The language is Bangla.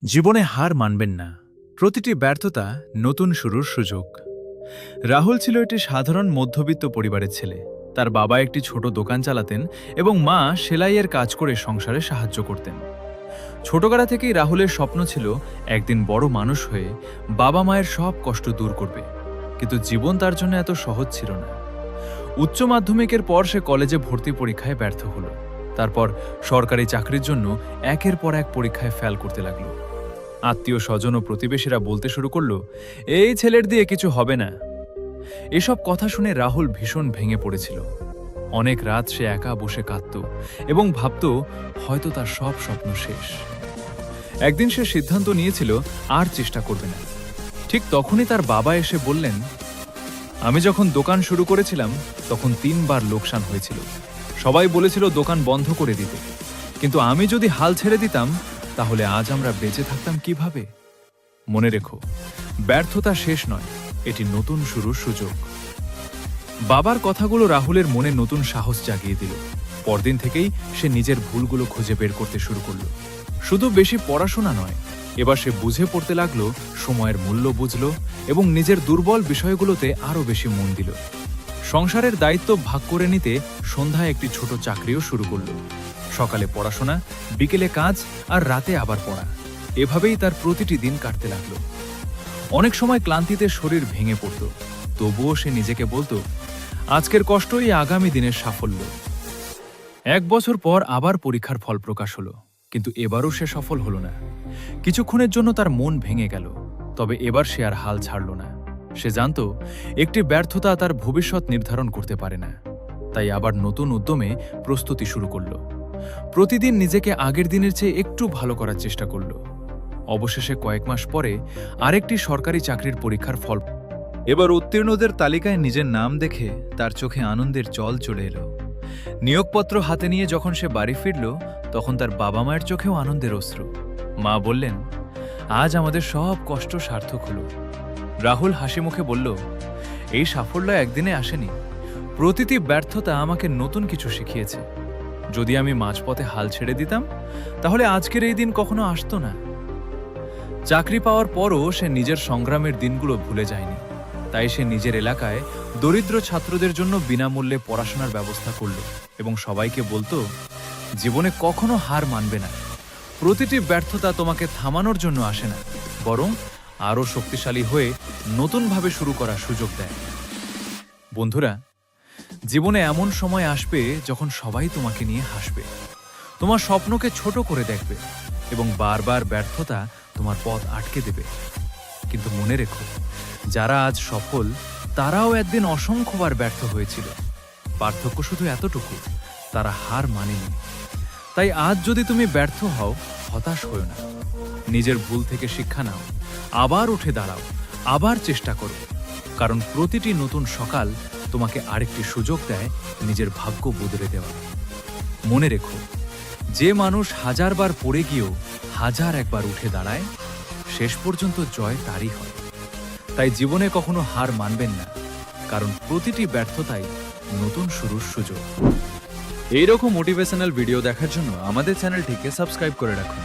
জীবনে হার মানবেন না। প্রতিটি ব্যর্থতা নতুন শুরুর সুযোগ। রাহুল ছিল একটি সাধারণ মধ্যবিত্ত পরিবারের ছেলে। তার বাবা একটি ছোট দোকান চালাতেন এবং মা সেলাইয়ের কাজ করে সংসারে সাহায্য করতেন। ছোটবেলা থেকেই রাহুলের স্বপ্ন ছিল একদিন বড় মানুষ হয়ে বাবা মায়ের সব কষ্ট দূর করবে। কিন্তু জীবন তার জন্য এত সহজ ছিল না। উচ্চ মাধ্যমিকের পর সে কলেজে ভর্তি পরীক্ষায় ব্যর্থ হলো। তারপর সরকারি চাকরির জন্য একের পর এক পরীক্ষায় ফেল করতে লাগলো। আত্মীয় স্বজন ও প্রতিবেশীরা বলতে শুরু করলো, এই ছেলের দিয়ে কিছু হবে না। এসব কথা শুনে রাহুল ভীষণ ভেঙে পড়েছিল। অনেক রাত সে একা বসে কাঁদত এবং ভাবত হয়তো তার সব স্বপ্ন শেষ। একদিন সে সিদ্ধান্ত নিয়েছিল আর চেষ্টা করবে না। ঠিক তখনই তার বাবা এসে বললেন, আমি যখন দোকান শুরু করেছিলাম তখন 3 বার লোকসান হয়েছিল। সবাই বলেছিল দোকান বন্ধ করে দিতে, কিন্তু আমি যদি হাল ছেড়ে দিতাম তাহলে আজ আমরা বেঁচে থাকতাম কিভাবে? মনে রেখো, ব্যর্থতা শেষ নয়, এটি নতুন শুরুর সুযোগ। বাবার কথাগুলো রাহুলের মনে নতুন সাহস জাগিয়ে দিল। পরদিন থেকেই সে নিজের ভুলগুলো খুঁজে বের করতে শুরু করল। শুধু বেশি পড়াশোনা নয়, এবার সে বুঝে পড়তে লাগলো, সময়ের মূল্য বুঝল এবং নিজের দুর্বল বিষয়গুলোতে আরও বেশি মন দিল। সংসারের দায়িত্ব ভাগ করে নিতে সন্ধ্যায় একটি ছোট চাকরিও শুরু করল। সকালে পড়াশোনা, বিকেলে কাজ আর রাতে আবার পড়া। এভাবেই তার প্রতিটি দিন কাটতে লাগল। অনেক সময় ক্লান্তিতে শরীর ভেঙে পড়ত, তবুও সে নিজেকে বলতো, আজকের কষ্টই আগামী দিনের সাফল্য। 1 বছর পর আবার পরীক্ষার ফল প্রকাশ হলো, কিন্তু এবারও সে সফল হলো না। কিছুক্ষণের জন্য তার মন ভেঙে গেল, তবে এবার সে আর হাল ছাড়ল না। সে জানত একটি ব্যর্থতা তার ভবিষ্যৎ নির্ধারণ করতে পারে না। তাই আবার নতুন উদ্যমে প্রস্তুতি শুরু করল। প্রতিদিন নিজেকে আগের দিনের চেয়ে একটু ভালো করার চেষ্টা করল। অবশেষে কয়েক মাস পরে আরেকটি সরকারি চাকরির পরীক্ষার ফল। এবার উত্তীর্ণদের তালিকায় নিজের নাম দেখে তার চোখে আনন্দের জল চলে এলো। নিয়োগপত্র হাতে নিয়ে যখন সে বাড়ি ফিরল, তখন তার বাবা মায়ের চোখেও আনন্দের অশ্রু। মা বললেন, আজ আমাদের সব কষ্ট সার্থক হলো। রাহুল হাসি মুখে বলল, এই সাফল্য একদিনে আসেনি, প্রতিটি ব্যর্থতা আমাকে নতুন কিছু শিখিয়েছে। যদি আমি মাঝপথে হাল ছেড়ে দিতাম তাহলে আজকের এই দিন কখনো আসতো না। চাকরি পাওয়ার পরও সে নিজের সংগ্রামের দিনগুলো ভুলে যায়নি। তাই সে নিজের এলাকায় দরিদ্র ছাত্রদের জন্য বিনামূল্যে পড়াশোনার ব্যবস্থা করল এবং সবাইকে বলতো, জীবনে কখনো হার মানবে না। প্রতিটি ব্যর্থতা তোমাকে থামানোর জন্য আসে না, বরং আরও শক্তিশালী হয়ে নতুনভাবে শুরু করার সুযোগ দেয়। বন্ধুরা, জীবনে এমন সময় আসবে যখন সবাই তোমাকে নিয়ে হাসবে, তোমার স্বপ্নকে ছোট করে দেখবে এবং বারবার ব্যর্থতা তোমার পথ আটকে দেবে। কিন্তু মনে রেখো, যারা আজ সফল তারাও একদিন অসংখ্যবার ব্যর্থ হয়েছিল। পার্থক্য শুধু এতটুকু, তারা হার মানেনি। তাই আজ যদি তুমি ব্যর্থ হও, হতাশ হও না। নিজের ভুল থেকে শিক্ষা নাও, আবার উঠে দাঁড়াও, আবার চেষ্টা করো। কারণ প্রতিটি নতুন সকাল তোমাকে আরেকটি সুযোগ দেয় নিজের ভাগ্য বদলে দেওয়া। মনে রেখো, যে মানুষ 1000 বার পড়ে গিয়েও 1000 একবার উঠে দাঁড়ায়, শেষ পর্যন্ত জয় তারই হয়। তাই জীবনে কখনো হার মানবেন না, কারণ প্রতিটি ব্যর্থতাই নতুন শুরুর সুযোগ। এইরকম মোটিভেশনাল ভিডিও দেখার জন্য আমাদের চ্যানেলটিকে সাবস্ক্রাইব করে রাখুন।